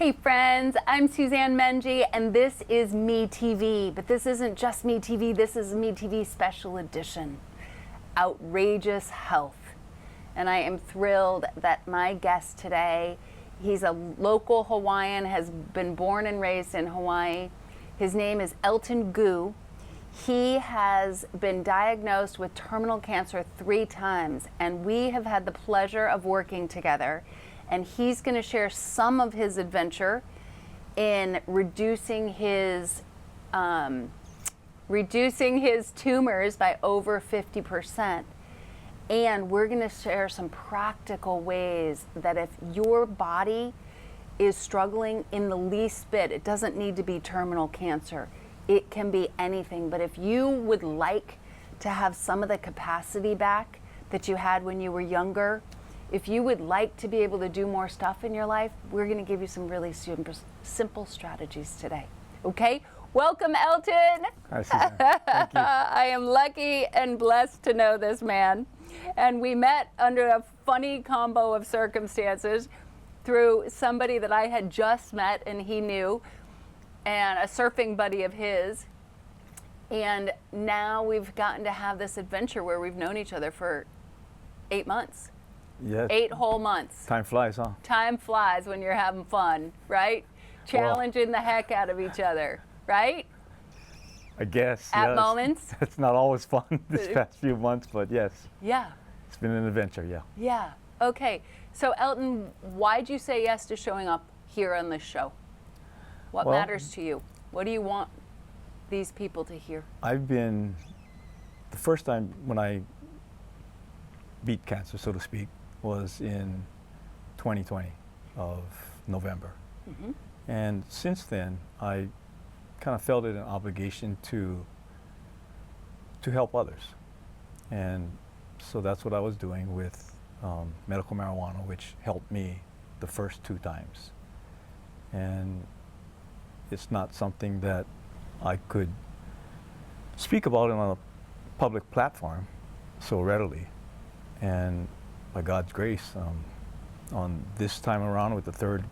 Hey friends, I'm Suzanne Menji and this is Me TV. But this isn't just Me TV, this is Me TV Special Edition. Outrageous Health. And I am thrilled that my guest today, he's a local Hawaiian, has been born and raised in Hawaii. His name is Elton Gu. He has been diagnosed with terminal cancer 3 times, and we have had the pleasure of working together. And he's going to share some of his adventure in reducing his tumors by over 50%. And we're going to share some practical ways that if your body is struggling in the least bit, it doesn't need to be terminal cancer. It can be anything. But if you would like to have some of the capacity back that you had when you were younger, if you would like to be able to do more stuff in your life, we're going to give you some really simple strategies today. Okay? Welcome, Elton. Hi, Suzanne. Thank you. I am lucky and blessed to know this man. And we met under a funny combo of circumstances through somebody that I had just met and he knew, and a surfing buddy of his. And now we've gotten to have this adventure where we've known each other for 8 months. Yes. 8 whole months. Time flies, huh? Time flies when you're having fun, right? Challenging the heck out of each other, right? I guess. At yes. moments. It's not always fun this past few months, but yes. Yeah. It's been an adventure, yeah. Yeah. Okay. So Elton, why'd you say yes to showing up here on this show? What matters to you? What do you want these people to hear? The first time when I beat cancer, so to speak, was in 2020 of November. Mm-hmm. And since then, I kind of felt it an obligation to help others. And so that's what I was doing with medical marijuana, which helped me the first 2 times. And it's not something that I could speak about on a public platform so readily. And by God's grace, on this time around with the 3rd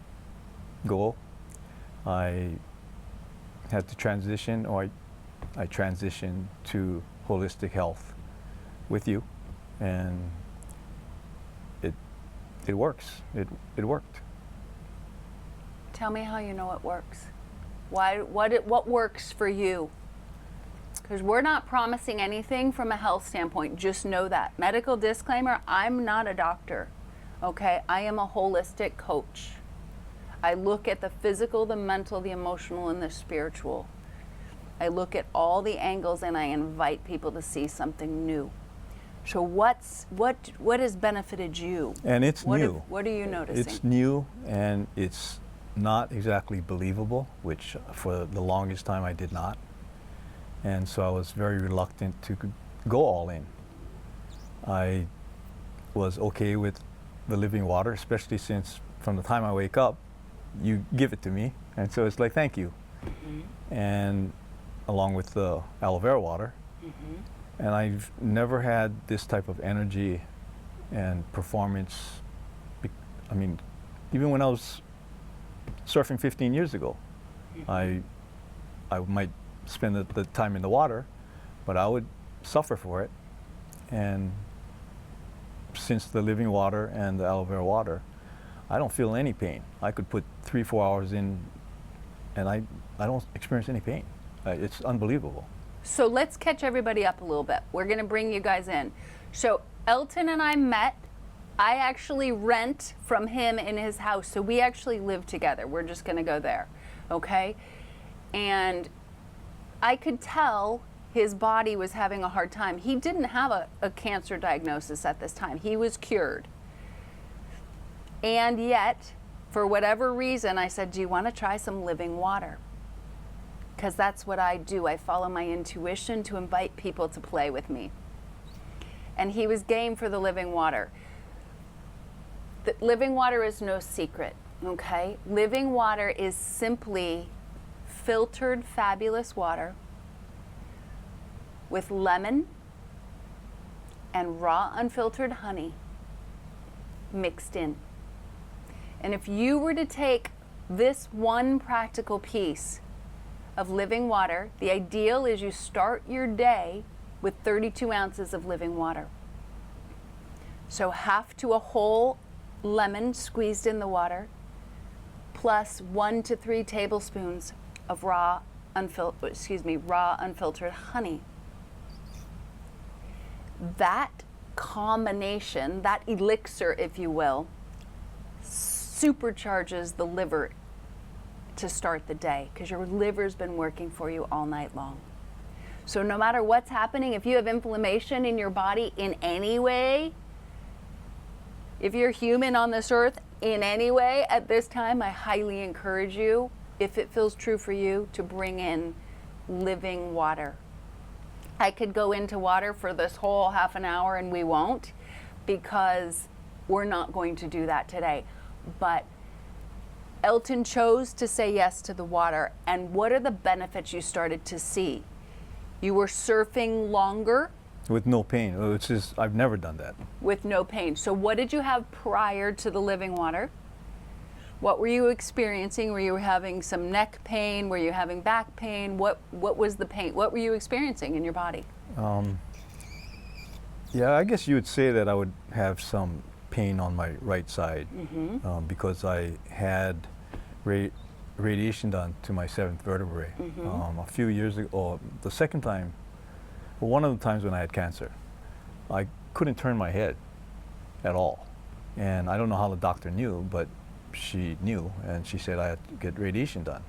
goal, I had to transition, or I transitioned to holistic health with you, and it works. It worked. Tell me how you know it works. What works for you? Because we're not promising anything from a health standpoint. Just know that. Medical disclaimer, I'm not a doctor, okay? I am a holistic coach. I look at the physical, the mental, the emotional, and the spiritual. I look at all the angles and I invite people to see something new. So what has benefited you? And it's new. What are you noticing? It's new and it's not exactly believable, which for the longest time I did not. And so I was very reluctant to go all in. I was okay with the living water, especially since from the time I wake up, you give it to me. And so it's like, thank you. Mm-hmm. And along with the aloe vera water. Mm-hmm. And I've never had this type of energy and performance. I mean, even when I was surfing 15 years ago, mm-hmm. I might spend the time in the water, but I would suffer for it. And since the living water and the aloe vera water, I don't feel any pain. I could put 3-4 hours in and I don't experience any pain. It's unbelievable. So let's catch everybody up a little bit. We're gonna bring you guys in. So Elton and I met. I actually rent from him in his house, so we actually live together. We're just gonna go there, okay? And I could tell his body was having a hard time. He didn't have a cancer diagnosis at this time. He was cured. And yet, for whatever reason, I said, do you want to try some living water? Because that's what I do. I follow my intuition to invite people to play with me. And he was game for the living water. The living water is no secret, okay? Living water is simply filtered, fabulous water with lemon and raw, unfiltered honey mixed in. And if you were to take this one practical piece of living water, the ideal is you start your day with 32 ounces of living water. So half to a whole lemon squeezed in the water, plus 1 to 3 tablespoons of raw unfiltered honey. That combination, that elixir, if you will, supercharges the liver to start the day, because your liver's been working for you all night long. So no matter what's happening, if you have inflammation in your body in any way, if you're human on this earth in any way at this time, I highly encourage you, if it feels true for you, to bring in living water. I could go into water for this whole half an hour, and we won't, because we're not going to do that today. But Elton chose to say yes to the water. And what are the benefits you started to see? You were surfing longer. With no pain. It's just, I've never done that. With no pain. So what did you have prior to the living water? What were you experiencing? Were you having some neck pain? Were you having back pain? What was the pain? What were you experiencing in your body? Yeah, I guess you would say that I would have some pain on my right side, because I had radiation done to my 7th vertebrae a few years ago. Or the second time, well, one of the times when I had cancer, I couldn't turn my head at all. And I don't know how the doctor knew, but she knew, and she said I had to get radiation done.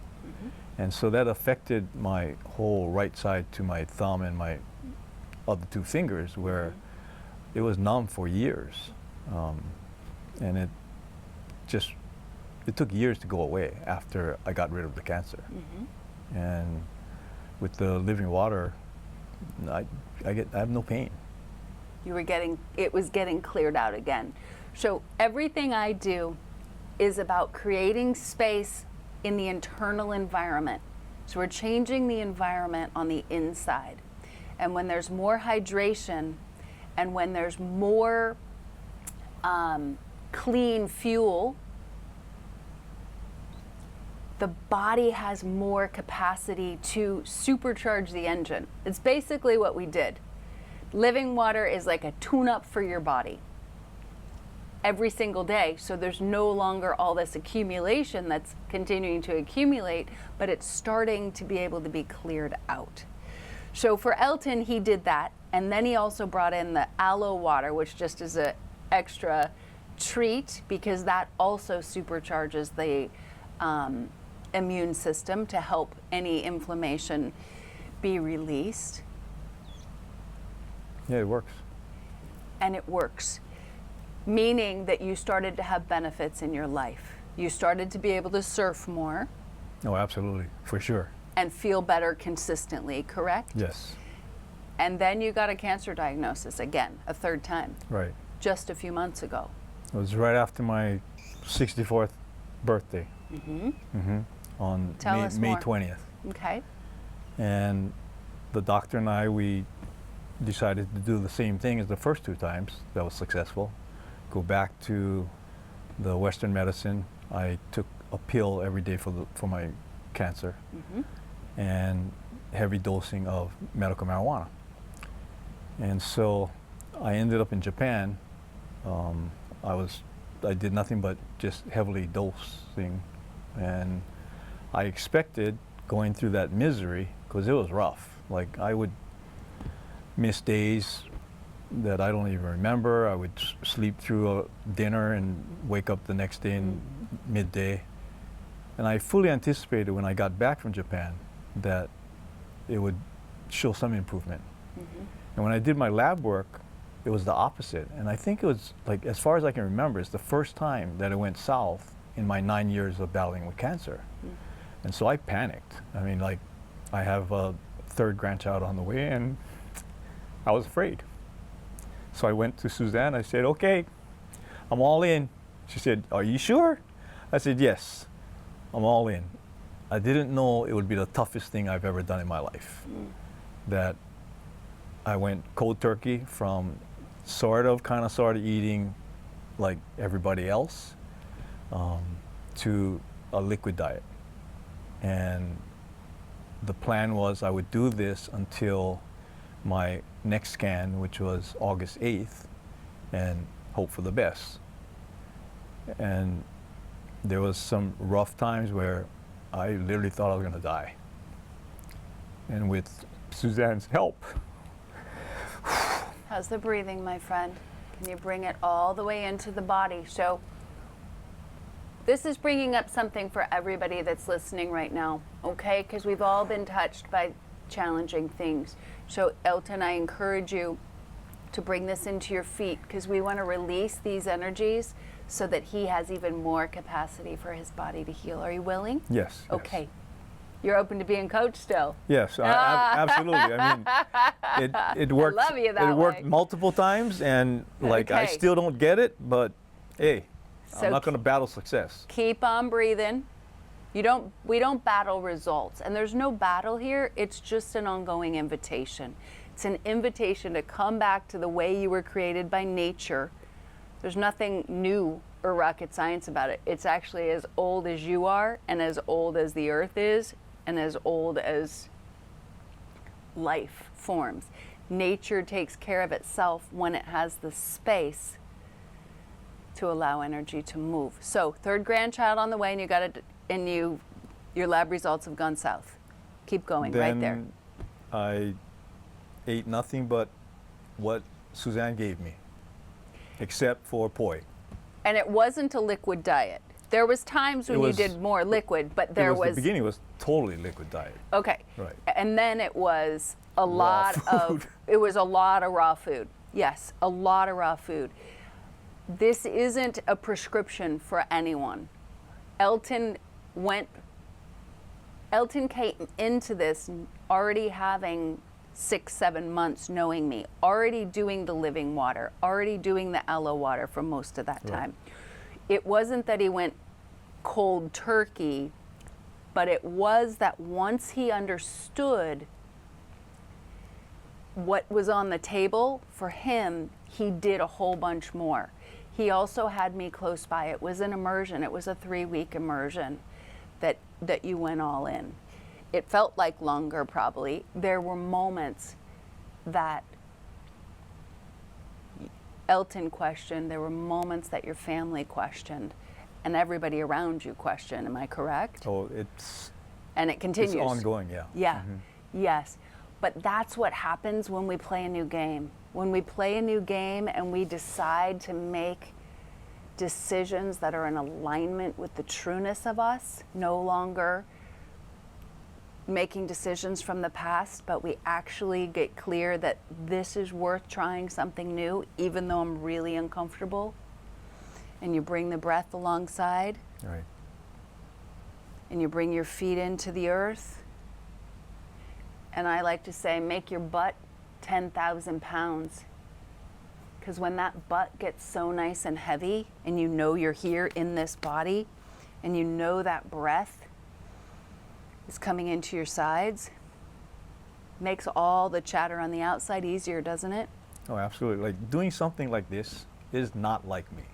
And so that affected my whole right side to my thumb and my other 2 fingers, where it was numb for years. And it took years to go away after I got rid of the cancer. And with the living water, I have no pain. It was getting cleared out again. So everything I do is about creating space in the internal environment. So we're changing the environment on the inside. And when there's more hydration, and when there's more clean fuel, the body has more capacity to supercharge the engine. It's basically what we did. Living water is like a tune-up for your body every single day, so there's no longer all this accumulation that's continuing to accumulate, but it's starting to be able to be cleared out. So for Elton, he did that, and then he also brought in the aloe water, which just is an extra treat, because that also supercharges the immune system to help any inflammation be released. Yeah, it works. And it works, meaning that you started to have benefits in your life. You started to be able to surf more. Oh, absolutely, for sure. And feel better consistently, correct? Yes. And then you got a cancer diagnosis again, a 3rd time. Right. Just a few months ago. It was right after my 64th birthday. On Tell us May more. 20th. Okay. And the doctor and I, we decided to do the same thing as the first 2 times. That was successful. Go back to the Western medicine. I took a pill every day for my cancer, and heavy dosing of medical marijuana. And so I ended up in Japan. I did nothing but just heavily dosing, and I expected going through that misery, because it was rough. Like, I would miss days that I don't even remember. I would sleep through a dinner and wake up the next day in midday. And I fully anticipated when I got back from Japan that it would show some improvement. And when I did my lab work, it was the opposite. And I think it was, like, as far as I can remember, it's the first time that it went south in my 9 years of battling with cancer. And so I panicked. I mean, like, I have a 3rd grandchild on the way, and I was afraid. So I went to Suzanne. I said, okay, I'm all in. She said, are you sure? I said, yes, I'm all in. I didn't know it would be the toughest thing I've ever done in my life. That I went cold turkey from sort of eating like everybody else, to a liquid diet. And the plan was I would do this until my next scan, which was August 8th, and hope for the best. And there was some rough times where I literally thought I was going to die. And with Suzanne's help. How's the breathing, my friend? Can you bring it all the way into the body? So this is bringing up something for everybody that's listening right now, okay? Because we've all been touched by challenging things. So Elton, I encourage you to bring this into your feet, because we want to release these energies so that he has even more capacity for his body to heal. Are you willing? Yes. Okay. Yes. You're open to being coached still? Yes, absolutely. I mean, it worked. I love you that It worked way. multiple times, and like I Okay. still don't get it, but hey, So I'm not going to battle success. Keep on breathing. We don't battle results, and there's no battle here. It's just an ongoing invitation. It's an invitation to come back to the way you were created by nature. There's nothing new or rocket science about it. It's actually as old as you are, and as old as the earth is, and as old as life forms. Nature takes care of itself when it has the space to allow energy to move. So, third grandchild on the way, and you got it, and your lab results have gone south. Keep going, right there. Then I ate nothing but what Suzanne gave me, except for poi. And it wasn't a liquid diet. There was times when you did more liquid, but there was The beginning was totally liquid diet. okay. Right. And then it was a Raw lot food. it was a lot of raw food. Yes, a lot of raw food. This isn't a prescription for anyone. Elton came into this already having 6-7 months knowing me, already doing the living water, already doing the aloe water for most of that time. It wasn't that he went cold turkey, but it was that once he understood what was on the table for him, he did a whole bunch more. He also had me close by. It was an immersion. It was a 3-week immersion that you went all in. It felt like longer, probably. There were moments that Elton questioned. There were moments that your family questioned, and everybody around you questioned. Am I correct? So it's And it continues. It's ongoing, yeah. Yeah, yes. But that's what happens when we play a new game. When we play a new game and we decide to make decisions that are in alignment with the trueness of us, no longer making decisions from the past, but we actually get clear that this is worth trying something new, even though I'm really uncomfortable. And you bring the breath alongside, Right. and you bring your feet into the earth. And I like to say, make your butt 10,000 pounds. Because when that butt gets so nice and heavy, and you know you're here in this body, and you know that breath is coming into your sides, makes all the chatter on the outside easier, doesn't it? Oh, absolutely. Like doing something like this is not like me.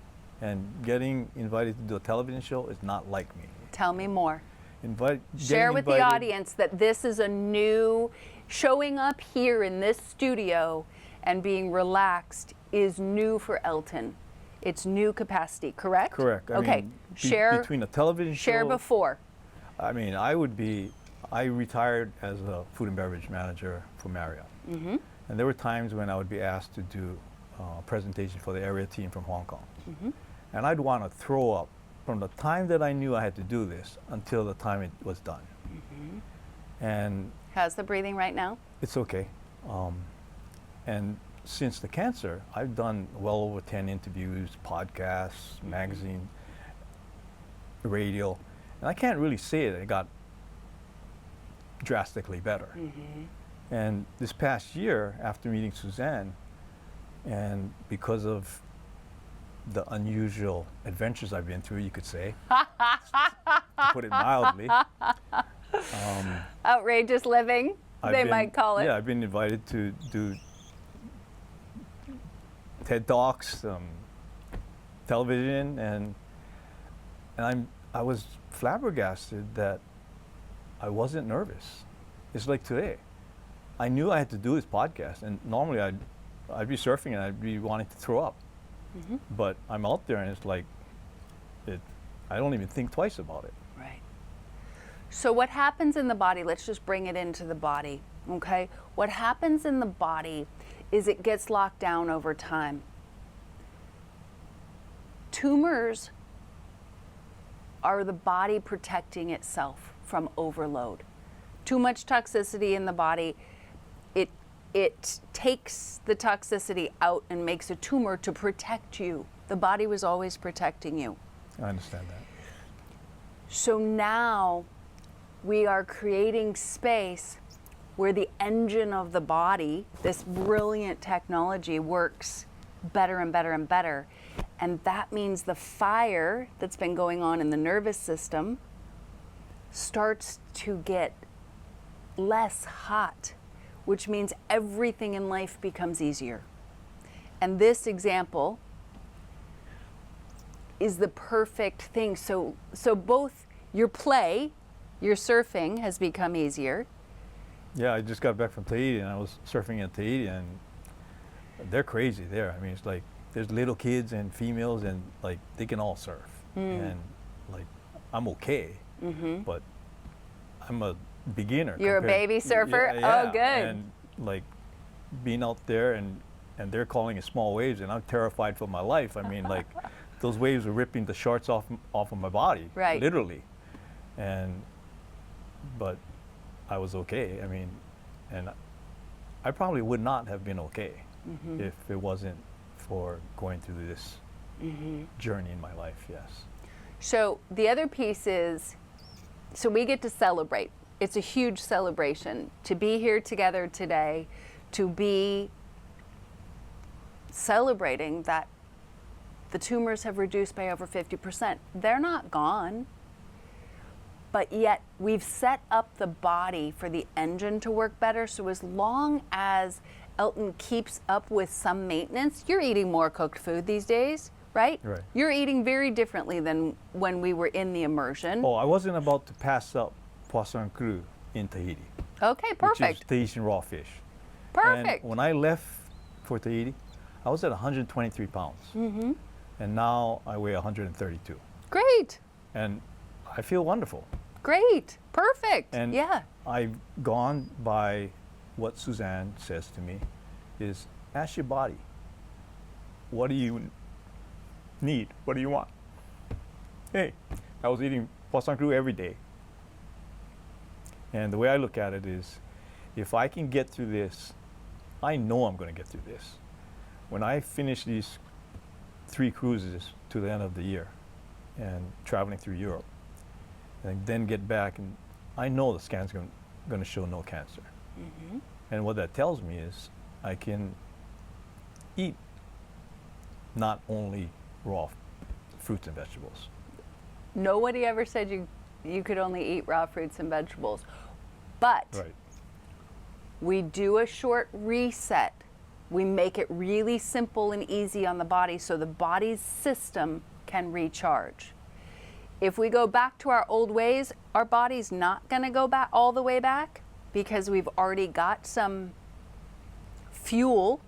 And getting invited to do a television show is not like me. Tell me more. Getting Share with the invited- audience that this is a new, showing up here in this studio and being relaxed is new for Elton. It's new capacity, correct? Correct. I Okay, mean, share between a television share show. before. I mean, I retired as a food and beverage manager for Marriott. Mm-hmm. And there were times when I would be asked to do a presentation for the area team from Hong Kong. Mm-hmm. And I'd want to throw up from the time that I knew I had to do this until the time it was done. Mm-hmm. And How's the breathing right now? it's okay. And since the cancer, I've done well over 10 interviews, podcasts, magazine, radio, and I can't really say that it got drastically better. Mm-hmm. And this past year, after meeting Suzanne, and because of the unusual adventures I've been through, you could say, to put it mildly, Outrageous living, they been- might call it. Yeah, I've been invited to do TED Talks, television, and I was flabbergasted that I wasn't nervous. It's like today. I knew I had to do this podcast, and normally I'd be surfing and I'd be wanting to throw up. But I'm out there and it's like, I don't even think twice about it. Right. So what happens in the body, let's just bring it into the body, okay? What happens in the body is it gets locked down over time. Tumors are the body protecting itself from overload. Too much toxicity in the body, it takes the toxicity out and makes a tumor to protect you. The body was always protecting you. I understand that. So now we are creating space where the engine of the body, this brilliant technology, works better and better and better. And that means the fire that's been going on in the nervous system starts to get less hot, which means everything in life becomes easier. And this example is the perfect thing. So both your play, your surfing has become easier. Yeah, I just got back from Tahiti and I was surfing in Tahiti, and they're crazy there. I mean, it's like there's little kids and females, and like they can all surf. And like I'm okay, but I'm a beginner. You're a baby surfer? Yeah, Oh, good. And like being out there and they're calling it small waves, and I'm terrified for my life. I mean, like those waves were ripping the shorts off of my body, Right. literally. But I was okay. I mean, and I probably would not have been okay if it wasn't for going through this journey in my life. Yes. So the other piece is, so we get to celebrate. It's a huge celebration to be here together today, to be celebrating that the tumors have reduced by over 50%. They're not gone, but yet we've set up the body for the engine to work better. So as long as Elton keeps up with some maintenance, you're eating more cooked food these days, right? Right. You're eating very differently than when we were in the immersion. Oh, I wasn't about to pass up poisson cru in Tahiti. Okay, Which perfect. is Tahitian raw fish. Perfect. And when I left for Tahiti, I was at 123 pounds. And now I weigh 132. Great. And I feel wonderful. Great. Perfect. And yeah. I've gone by what Suzanne says to me is, ask your body, what do you need? What do you want? Hey, I was eating poisson cru every day. And the way I look at it is, if I can get through this, I know I'm going to get through this. When I finish these 3 cruises to the end of the year and traveling through Europe, and then get back, and I know the scan's going to show no cancer. And what that tells me is I can eat not only raw fruits and vegetables. Nobody ever said you could only eat raw fruits and vegetables. But Right. we do a short reset. We make it really simple and easy on the body so the body's system can recharge. If we go back to our old ways, our body's not going to go back all the way back because we've already got some fuel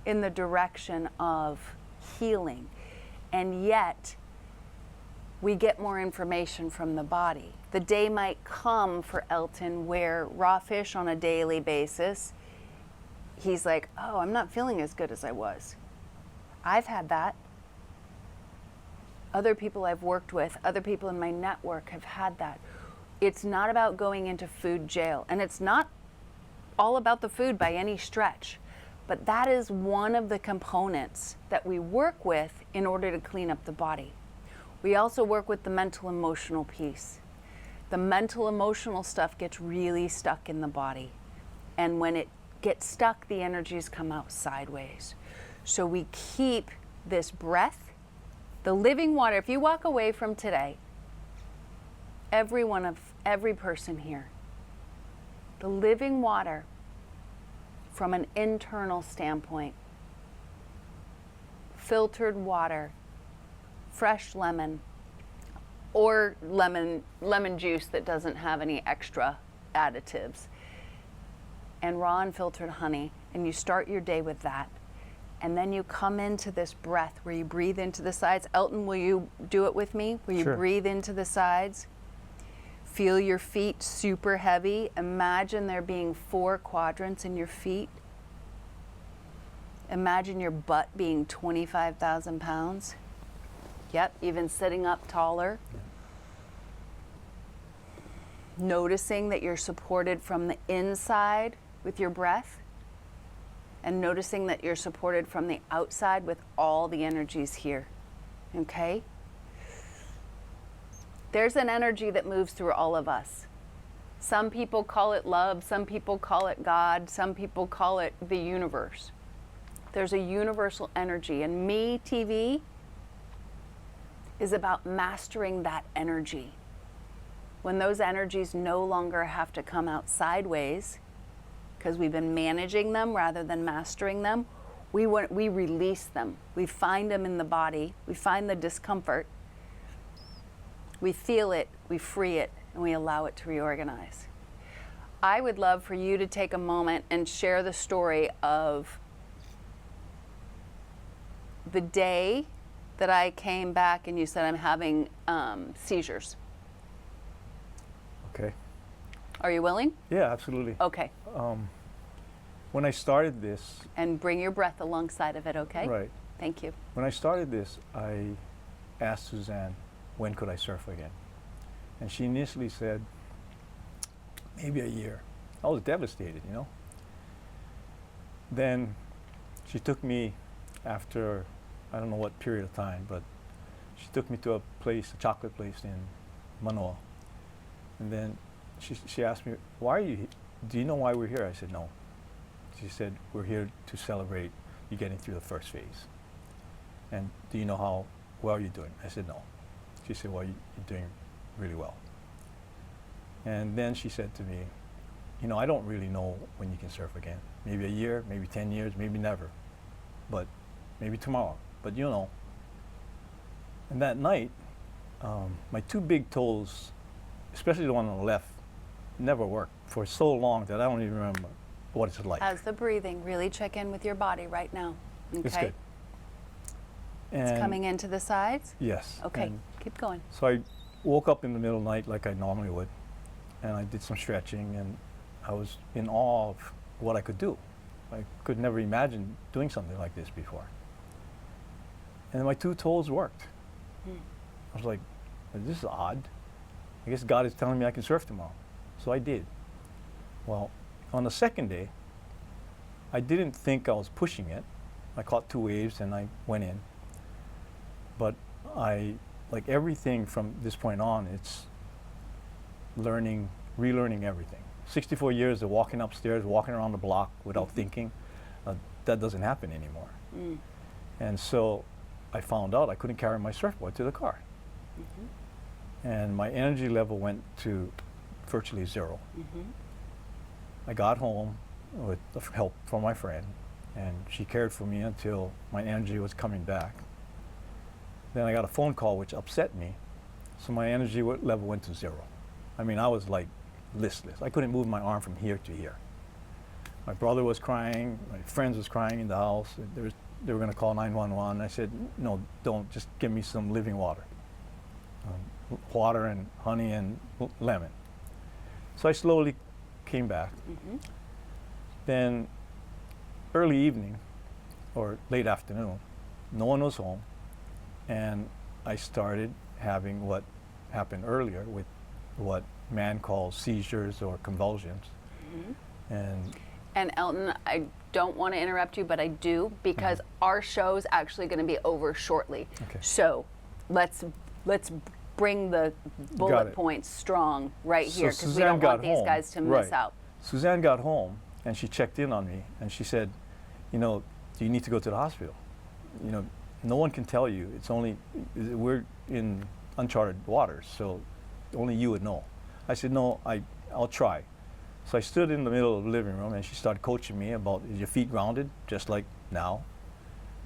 in the direction of healing. And yet, we get more information from the body. The day might come for Elton where raw fish on a daily basis, he's like, oh, I'm not feeling as good as I was. I've had that. Other people I've worked with, other people in my network have had that. It's not about going into food jail. And it's not all about the food by any stretch. But that is one of the components that we work with in order to clean up the body. We also work with the mental emotional piece. The mental emotional stuff gets really stuck in the body. And when it gets stuck, the energies come out sideways. So we keep this breath, the living water. If you walk away from today, every person here, the living water from an internal standpoint, filtered water, fresh lemon, or lemon juice that doesn't have any extra additives, and raw unfiltered honey, and you start your day with that. And then you come into this breath where you breathe into the sides. Elton, will you do it with me? Where you Sure. breathe into the sides. Feel your feet super heavy. Imagine there being 4 quadrants in your feet. Imagine your butt being 25,000 pounds. Yep, even sitting up taller. Noticing that you're supported from the inside with your breath, and noticing that you're supported from the outside with all the energies here. Okay? There's an energy that moves through all of us. Some people call it love, some people call it God, some people call it the universe. There's a universal energy, and Me TV is about mastering that energy. When those energies no longer have to come out sideways, because we've been managing them rather than mastering them, we release them. We find them in the body, we find the discomfort, we feel it, we free it, and we allow it to reorganize. I would love for you to take a moment and share the story of the day that I came back and you said I'm having seizures. Okay. Are you willing? Yeah, absolutely. Okay. When I started this, And bring your breath alongside of it, okay? right, Thank you. when I started this, I asked Suzanne, when could I surf again? And she initially said, maybe a year. I was devastated, you know? Then she took me after, I don't know what period of time, but she took me to a place, a chocolate place in Manoa. And then she asked me, do you know why we're here? I said, no. She said, we're here to celebrate you getting through the first phase. And do you know how well you're doing? I said, no. She said, well, you're doing really well. And then she said to me, you know, I don't really know when you can surf again. Maybe a year, maybe 10 years, maybe never. But maybe tomorrow, but you know. And that night, my 2 big toes, especially the one on the left, never worked for so long that I don't even remember what it's like. How's the breathing? Really check in with your body right now. Okay. It's good. It's And coming into the sides? yes. Okay, And keep going. so I woke up in the middle of the night like I normally would, and I did some stretching, and I was in awe of what I could do. I could never imagine doing something like this before. And my 2 toes worked. I was like, this is odd. I guess God is telling me I can surf tomorrow. So I did. Well, on the second day, I didn't think I was pushing it. I caught 2 waves and I went in. But like everything from this point on, it's relearning everything. 64 years of walking upstairs, walking around the block without thinking, that doesn't happen anymore. And so I found out I couldn't carry my surfboard to the car. And my energy level went to virtually 0. I got home with the help from my friend, and she cared for me until my energy was coming back. Then I got a phone call which upset me, so my energy level went to 0. I mean, I was like listless. I couldn't move my arm from here to here. My brother was crying, my friends was crying in the house. They were going to call 911. I said, no, don't, just give me some living water. Water and honey and lemon. So I slowly came back. Then early evening or late afternoon, no one was home, and I started having what happened earlier with what man calls seizures or convulsions. And Elton, I don't want to interrupt you, but I do, because our show's actually going to be over shortly. Okay. So let's bring the bullet it. points strong right So here, because we Suzanne don't want got these home. guys to miss Right. out. Suzanne got home and she checked in on me and she said, you know, do you need to go to the hospital? You know, no one can tell you. It's only, we're in uncharted waters, so only you would know. I said, no, I'll try. So I stood in the middle of the living room and she started coaching me about, is your feet grounded, just like now?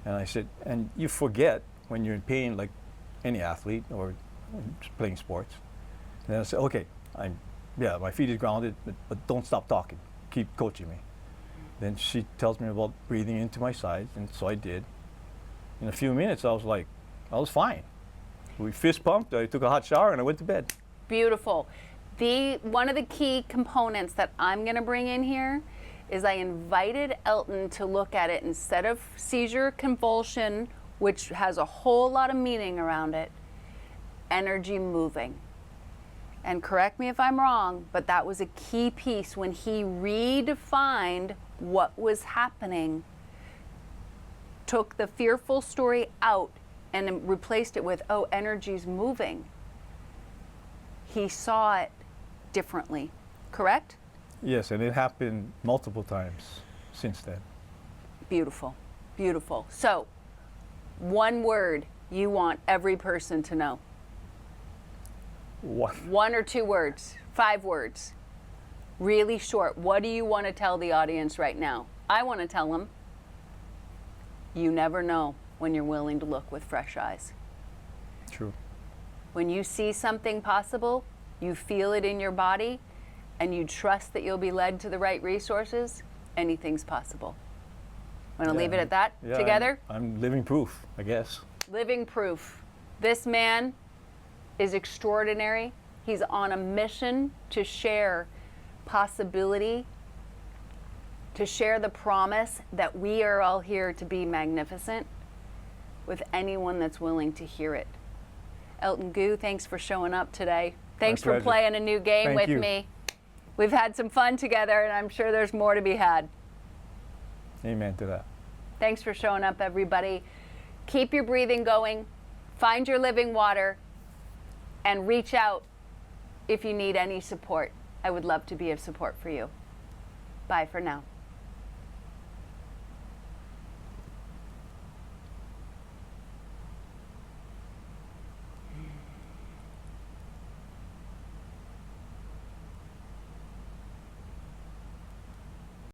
And I said, and you forget when you're in pain, like any athlete or just playing sports. And then I said, okay, yeah, my feet is grounded, but don't stop talking. Keep coaching me. Then she tells me about breathing into my sides, and so I did. In a few minutes, I was fine. We fist pumped, I took a hot shower, and I went to bed. Beautiful. One of the key components that I'm going to bring in here is I invited Elton to look at it instead of seizure convulsion, which has a whole lot of meaning around it, energy moving. And correct me if I'm wrong, but that was a key piece when he redefined what was happening, took the fearful story out and replaced it with, oh, energy's moving. He saw it differently, correct? Yes, and it happened multiple times since then. Beautiful, beautiful. So, one word you want every person to know. What? 1 or 2 words, 5 words, really short. What do you want to tell the audience right now? I want to tell them, you never know when you're willing to look with fresh eyes. True. When you see something possible, you feel it in your body, and you trust that you'll be led to the right resources, anything's possible. Want to leave it at that together? I'm living proof, I guess. Living proof. This man is extraordinary. He's on a mission to share possibility, to share the promise that we are all here to be magnificent with anyone that's willing to hear it. Elton Gu, thanks for showing up today. Thanks for playing a new game with me. We've had some fun together, and I'm sure there's more to be had. Amen to that. Thanks for showing up, everybody. Keep your breathing going. Find your living water. And reach out if you need any support. I would love to be of support for you. Bye for now.